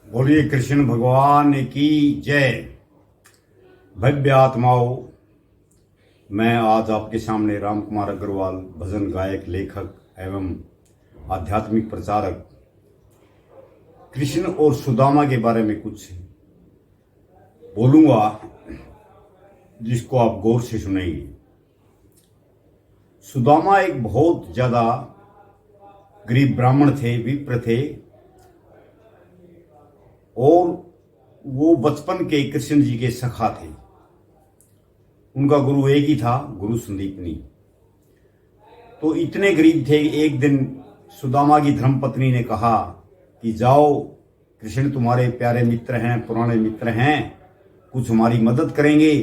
बोलिए कृष्ण भगवान की जय। भव्य आत्माओं, मैं आज आपके सामने राम कुमार अग्रवाल, भजन गायक, लेखक एवं आध्यात्मिक प्रचारक, कृष्ण और सुदामा के बारे में कुछ बोलूंगा, जिसको आप गौर से सुनेंगे। सुदामा एक बहुत ज्यादा गरीब ब्राह्मण थे, विप्र थे, और वो बचपन के कृष्ण जी के सखा थे। उनका गुरु एक ही था, गुरु संदीपनी। तो इतने गरीब थे, एक दिन सुदामा की धर्मपत्नी ने कहा कि जाओ, कृष्ण तुम्हारे प्यारे मित्र हैं, पुराने मित्र हैं, कुछ हमारी मदद करेंगे।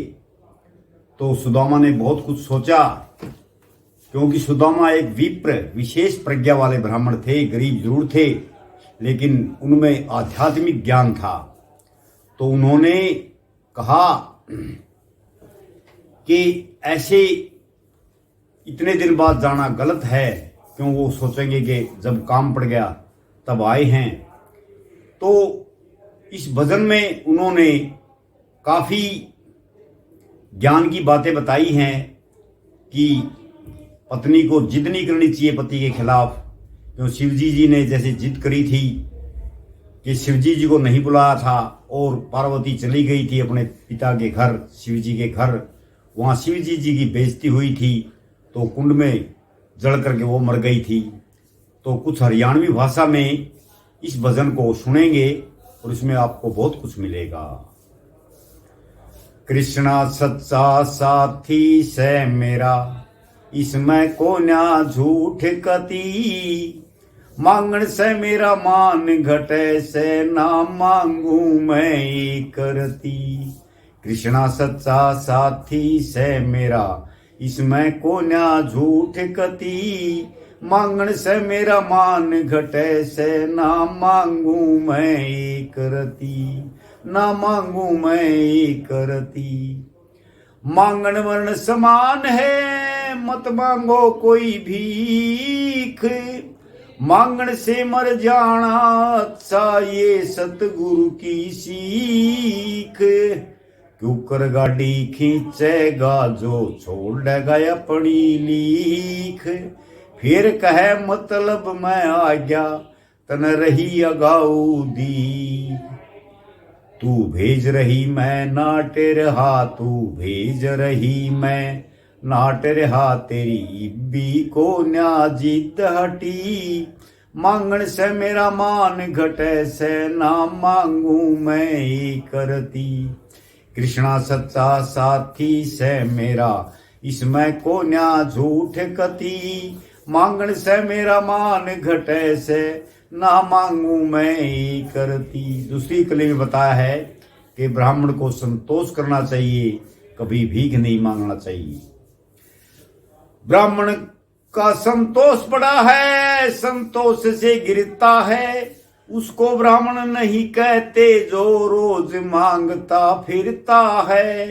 तो सुदामा ने बहुत कुछ सोचा, क्योंकि सुदामा एक विप्र, विशेष प्रज्ञा वाले ब्राह्मण थे। गरीब जरूर थे, लेकिन उनमें आध्यात्मिक ज्ञान था। तो उन्होंने कहा कि ऐसे इतने दिन बाद जाना गलत है, क्यों वो सोचेंगे कि जब काम पड़ गया तब आए हैं। तो इस भजन में उन्होंने काफी ज्ञान की बातें बताई हैं कि पत्नी को जिद नहीं करनी चाहिए पति के खिलाफ। क्यों शिवजी जी ने जैसे जिद करी थी कि शिवजी जी को नहीं बुलाया था, और पार्वती चली गई थी अपने पिता के घर, शिवजी के घर। वहां शिवजी जी की बेइज्जती हुई थी, तो कुंड में जल करके वो मर गई थी। तो कुछ हरियाणवी भाषा में इस भजन को सुनेंगे और इसमें आपको बहुत कुछ मिलेगा। कृष्णा सच्चा साथी से मेरा, इसमें को ना झूठ कती। मांगण से मेरा मान घटे, से ना मांगू मैं करती। कृष्णा सच्चा साथी से मेरा, इसमें को ना झूठ कती। मांगण से मेरा मान घटे, से ना मांगू मैं करती, ना मांगू मैं करती। मांगण वर्ण समान है, मत मांगो कोई भीख। मांगण से मर जाना अच्छा, ये सतगुरु की सीख। क्यों कर गाड़ी खींचेगा जो छोड़ेगा अपनी लीख। फिर कहे मतलब मैं आ गया, तन रही अगाऊ दी। तू भेज रही मैं नाट रहा, तू भेज रही मैं नाट रहा। तेरी इब्बी को न्या जिद हटी। मांगण से मेरा मान घटे, से ना मांगू मैं करती। कृष्णा सच्चा साथी से मेरा, इसमें को न्या झूठ कती। मांगण से मेरा मान घटे, से ना मांगू मैं करती। दूसरी कली में बताया है कि ब्राह्मण को संतोष करना चाहिए, कभी भीख नहीं मांगना चाहिए। ब्राह्मण का संतोष बड़ा है, संतोष से गिरता है। उसको ब्राह्मण नहीं कहते जो रोज मांगता फिरता है।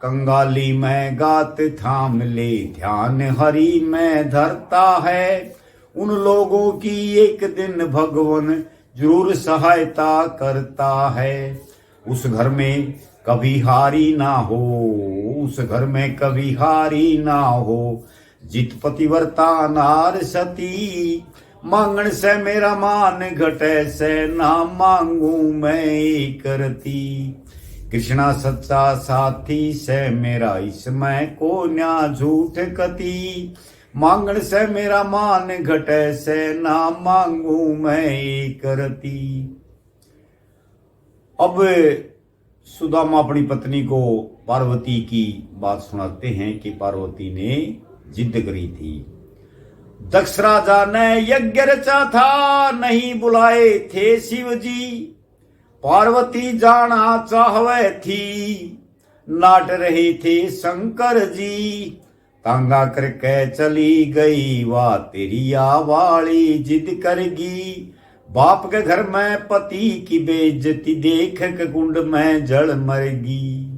कंगाली में गात थाम ले, ध्यान हरि में धरता है। उन लोगों की एक दिन भगवान जरूर सहायता करता है। उस घर में कभी हारी ना हो, उस घर में कभी हारी ना हो। जित पतिव्रता नार सती। मांगण से मेरा मान घटे, से ना मांगू मैं करती। कृष्णा सच्चा साथी से मेरा, इसमें को न्या झूठ कती। मांगण से मेरा मान घटे, से ना मांगू मैं करती। अब सुदामा अपनी पत्नी को पार्वती की बात सुनाते हैं कि पार्वती ने जिद करी थी। दक्ष राजा ने यज्ञ रचा था, नहीं बुलाए थे शिव जी। पार्वती जाना चाहवे थी, नाट रहे थे शंकर जी। तांगा करके चली गई, वाह तेरी आवाली जिद करगी। बाप के घर में पति की बेइज्जती, देख के कुंड में जल मरगी।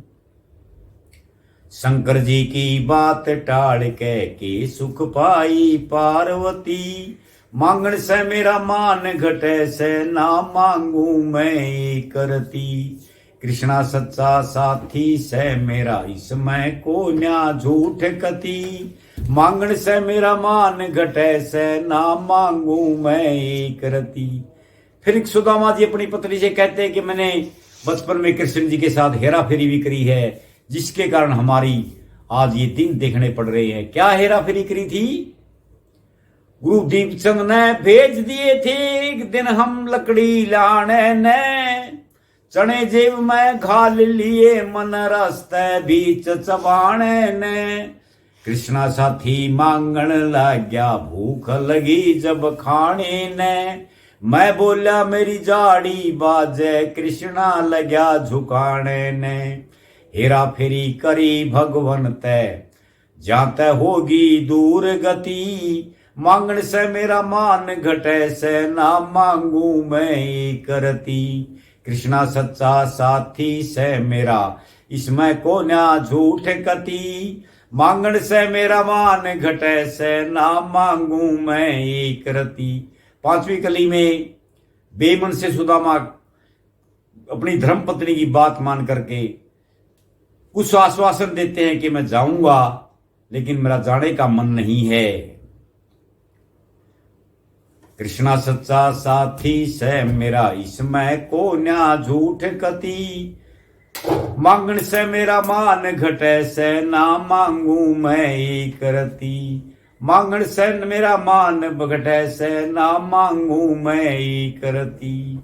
शंकर जी की बात टाड़ के सुख पाई पार्वती। मांगण से मेरा मान घटे से ना मांगू मैं एक रति। कृष्णा सच्चा साथी से मेरा इसमें को न्या झूठ कती। मांगण से मेरा मान घटे से ना मांगू मैं एक रति। फिर सुदामा जी अपनी पत्नी से कहते हैं कि मैंने बचपन में कृष्ण जी के साथ हेरा फेरी भी करी है, जिसके कारण हमारी आज ये दिन देखने पड़ रहे हैं। क्या हेरा फेरी करी थी? गुरु दीपचंद ने भेज दिए थे एक दिन हम लकड़ी लाने ने। चने जेब में घाल लिए मन रास्ते बीच चबाने ने। कृष्णा साथी मांगण लग गया भूख लगी जब खाने ने। मैं बोला मेरी जाड़ी बाजे कृष्णा लग्या झुकाने ने। हेरा फेरी करी भगवन तय जाते होगी दूर गति। मांगण से मेरा मान घटे से ना मांगू मैं एक रति। कृष्णा सच्चा साथी से मेरा इसमें को न्या झूठ कती। मांगण से मेरा मान घटे से ना मांगू मैं एक रति। पांचवी कली में बेमन से सुदामा अपनी धर्म पत्नी की बात मान करके कुछ आश्वासन देते हैं कि मैं जाऊंगा, लेकिन मेरा जाने का मन नहीं है। कृष्णा सच्चा साथी से मेरा इसमें को न्या झूठ कती। मांगण से मेरा मान घटे से ना मांगू मैं एक रति। मांगण से मेरा मान घटे से ना मांगू मैं एक रति।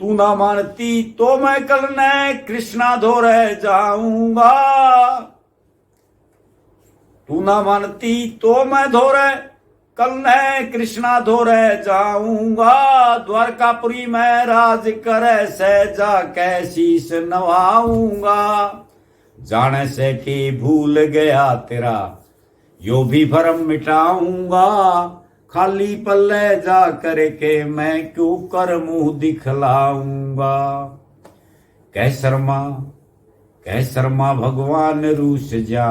तू ना मानती तो मैं कल न कृष्णा धोरे जाऊंगा। तू ना मानती तो मैं धोरे कल न कृष्णा धोरे जाऊंगा। द्वारकापुरी में राज करे से जाके शीश नवाऊंगा। जाने से कि भूल गया तेरा यो भी भरम मिटाऊंगा। खाली पल्ले जा करके मैं क्यों कर मुंह दिखलाऊंगा। कह शर्मा भगवान रूस जा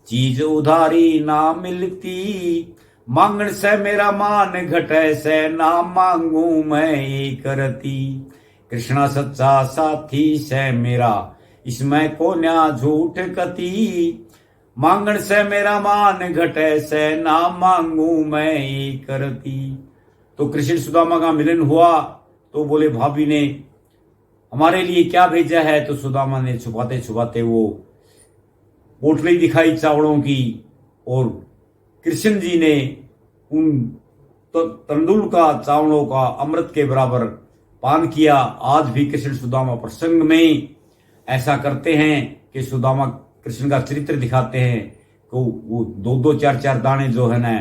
चीज उधारी ना मिलती। मांगण से मेरा मान घटे से ना मांगू मैं एक रति। कृष्णा सच्चा साथी से मेरा इसमें को न्या झूठ कती। मांगण से मेरा मान घटे से ना मांगू मैं एक रति। तो कृष्ण सुदामा का मिलन हुआ तो बोले भाभी ने हमारे लिए क्या भेजा है? तो सुदामा ने छुपाते छुपाते वो पोटली दिखाई चावलों की, और कृष्ण जी ने उन तंदुल का चावलों का अमृत के बराबर पान किया। आज भी कृष्ण सुदामा प्रसंग में ऐसा करते हैं कि सुदामा कृष्ण का चरित्र दिखाते हैं को वो दो दो चार चार दाने जो है ना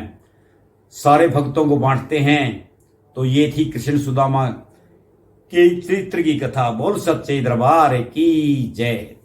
सारे भक्तों को बांटते हैं। तो ये थी कृष्ण सुदामा के चरित्र की कथा। बोल सच्चे दरबार की जय।